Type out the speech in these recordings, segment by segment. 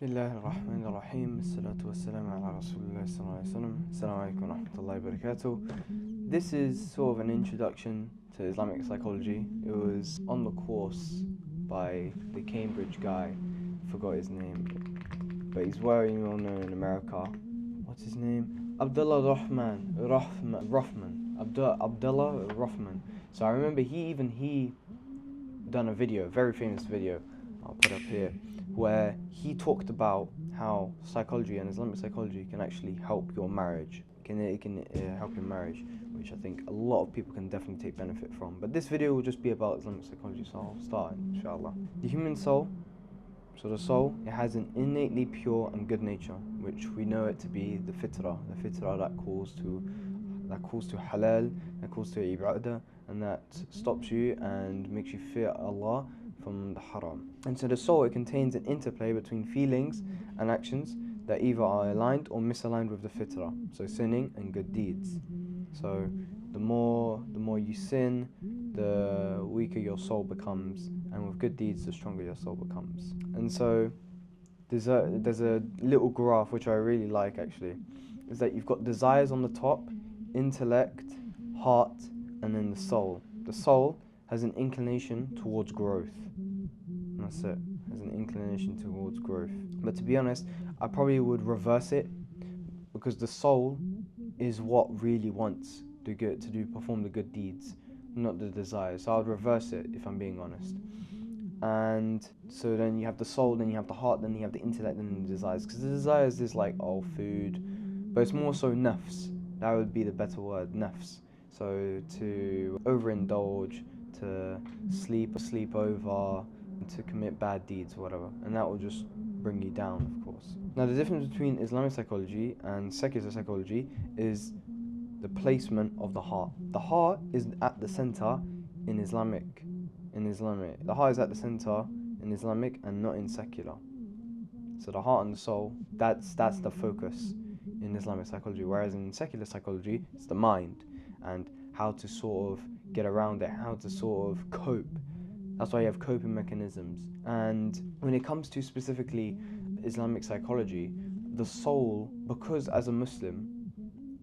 Bismillahirrahmanirrahim. Assalatu wassalamu ala Rasulullah sallallahu alayhi wa sallam. Assalamu alaikum wa rahmatullahi wa barakatuh. This is sort of an introduction to Islamic psychology. It was on the course by the Cambridge guy. Forgot his name, but he's very well known in America. What's his name? Abdullah Rahman. Abdullah Rahman. So I remember he done a video, a very famous video, I'll put up here, where he talked about how psychology and Islamic psychology can actually help your marriage. It can help your marriage, which I think a lot of people can definitely take benefit from. But this video will just be about Islamic psychology, so I'll start, inshallah. The human soul, so the soul, it has an innately pure and good nature, which we know it to be the fitrah that calls to halal, that calls to ibadah, and that stops you and makes you fear Allah from the haram. And so the soul, it contains an interplay between feelings and actions that either are aligned or misaligned with the fitrah, so sinning and good deeds. So the more you sin, the weaker your soul becomes, and with good deeds, the stronger your soul becomes. And so there's a little graph which I really like, actually, is that you've got desires on the top, intellect, heart, and then the soul. The soul has an inclination towards growth. And that's it. Has an inclination towards growth. But to be honest, I probably would reverse it, because the soul is what really wants to perform the good deeds, not the desires. So I would reverse it, if I'm being honest. And so then you have the soul, then you have the heart, then you have the intellect, then the desires. Because the desires is like, food, but it's more so nafs. That would be the better word, nafs. So to overindulge, to sleep over, to commit bad deeds or whatever, and that will just bring you down, of course. Now, the difference between Islamic psychology and secular psychology is the placement of the heart. The heart is at the center in Islamic. The heart is at the center in Islamic and not in secular. So the heart and the soul, that's the focus in Islamic psychology, whereas in secular psychology, it's the mind and how to sort of get around it, how to sort of cope. That's why you have coping mechanisms. And when it comes to specifically Islamic psychology, the soul, because as a Muslim,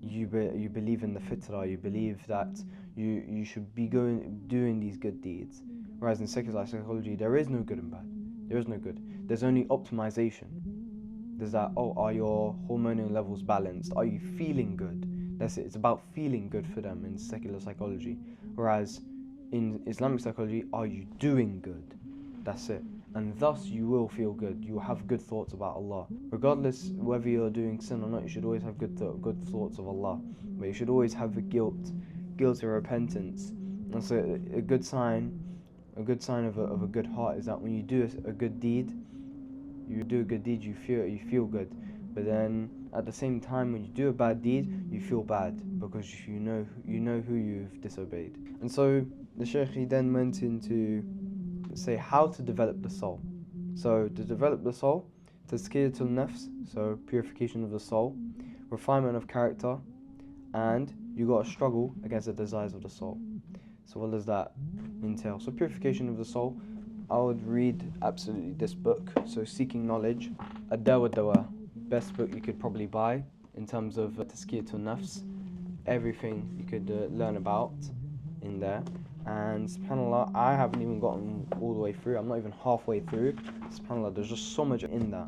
you believe in the fitrah, you believe that you should be doing these good deeds. Whereas in secular psychology, there is no good and bad. There is no good. There's only optimization. There's that, are your hormonal levels balanced? Are you feeling good? That's it. It's about feeling good for them in secular psychology. Whereas in Islamic psychology, are you doing good? That's it. And thus you will feel good. You will have good thoughts about Allah. Regardless whether you're doing sin or not, you should always have good thoughts of Allah. But you should always have a guilt and repentance. And so a good sign of a good heart is that when you do a good deed, you feel good. But then at the same time, when you do a bad deed, you feel bad, because you know who you've disobeyed. And so the Shaykh, he then went into say how to develop the soul. So to develop the soul, tazkiyatul nafs, so purification of the soul, refinement of character, and you got to struggle against the desires of the soul. So what does that entail? So purification of the soul, I would read absolutely this book, so Seeking Knowledge, Dawa, best book you could probably buy in terms of tazkiyatul nafs. Everything you could learn about in there. And subhanAllah, I haven't even gotten all the way through. I'm not even halfway through. SubhanAllah, there's just so much in that.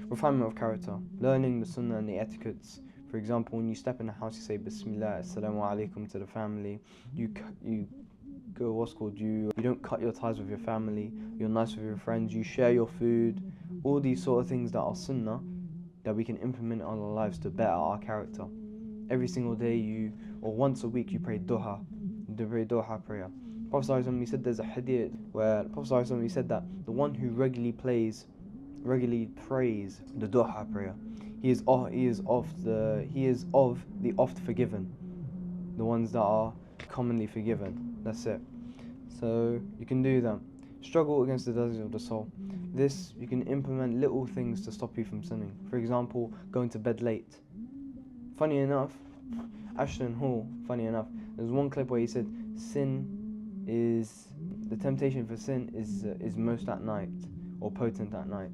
Refinement of character, learning the sunnah and the etiquettes. For example, when you step in the house, you say Bismillah, Assalamu alaikum to the family. You go, you don't cut your ties with your family. You're nice with your friends. You share your food. All these sort of things that are sunnah, that we can implement in our lives to better our character. Every single day or once a week, you pray duha. The duha prayer. Prophet ﷺ, he said there's a hadith where Prophet ﷺ, he said that the one who regularly prays the duha prayer, he is of the oft forgiven, the ones that are commonly forgiven. That's it. So you can do that. Struggle against the desires of the soul. This, you can implement little things to stop you from sinning. For example, going to bed late. Funny enough, Ashton Hall, there's one clip where he said the temptation for sin is most at night, or potent at night.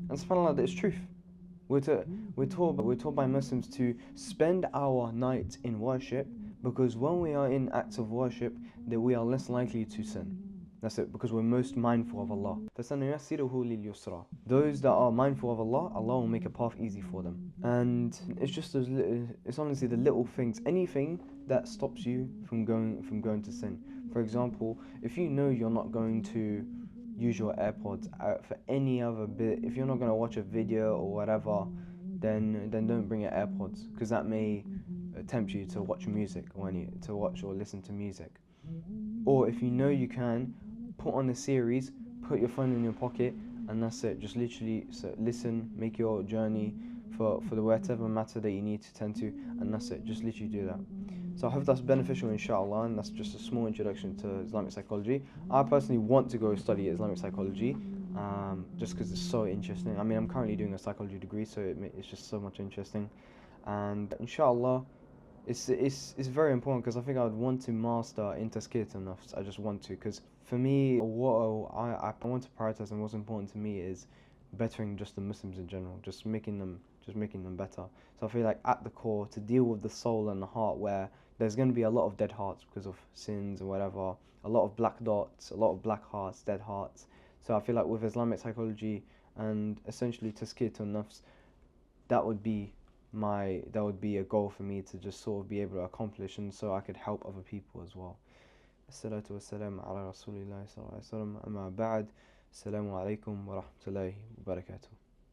And subhanAllah, that is truth. We're taught by Muslims to spend our night in worship, because when we are in acts of worship, that we are less likely to sin. That's it, because we're most mindful of Allah. فَسَنُيَسِّرُهُ لِلْيُسْرَى. Those that are mindful of Allah, Allah will make a path easy for them. And it's just those it's honestly the little things, anything that stops you from going to sin. For example, if you know you're not going to use your AirPods for any other bit, if you're not going to watch a video or whatever, then don't bring your AirPods, because that may tempt you to watch music, or to watch or listen to music. Or if you know you can, put on a series, put your phone in your pocket, and that's it. Just literally listen, make your journey for the whatever matter that you need to tend to, and that's it. Just literally do that. So I hope that's beneficial, inshallah, and that's just a small introduction to Islamic psychology. I personally want to go study Islamic psychology, just because it's so interesting. I mean, I'm currently doing a psychology degree, so it's just so much interesting, and inshallah, it's very important, because I think I would want to master in tazkiyat an-nafs. I just want to, because for me, what I want to prioritize, and what's important to me is bettering just the Muslims in general, just making them better. So I feel like at the core, to deal with the soul and the heart, where there's going to be a lot of dead hearts because of sins or whatever, a lot of black dots, a lot of black hearts, dead hearts. So I feel like with Islamic psychology and essentially tazkiyat an-nafs, that would be a goal for me to just sort of be able to accomplish, and so I could help other people as well. As-salatu was-salam ala rasulillahi sallallahu alaihi wasallam, amma ba'd. Assalamu alaikum wa rahmatullahi wa barakatuh.